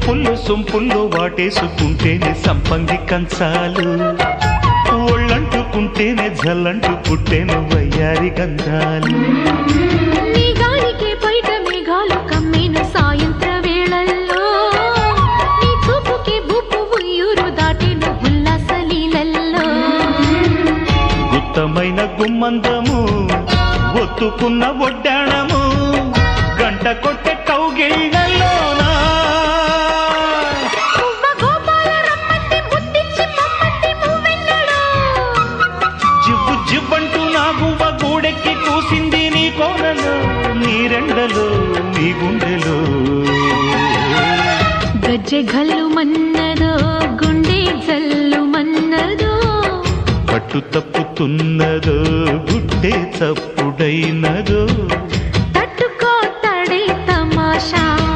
సొంపుల్లో వాటేసుకుంటేనే సంపంగి కంచాలు, ఒళ్ళంటుకుంటేనే జల్లంటు పుట్టేను వయ్యారి గంధాలు. నీ గాలికే బయట మేఘాలు కమ్మేను సాయంత్ర వేళల్లో, నీ చూపుకే బూపు ఉయ్యూరు దాటేను ఉల్లాస లీలల్లో. గుత్తమైన గుమ్మందము ఒత్తుకున్న ఒడ్డాణము గంట కొట్టే కౌగిళ్ళలోనా జివ్వు జివ్వంటూ నా గువ్వ గూడెక్కి కూసింది నీ కోరలో, నీ రెండలో నీ గుండెలో. గజ్జె గల్లు మన్నదో గుండె జల్లు మన్నదో, పట్టు తప్పుతున్నదో గుడ్డే చప్పుడైనా.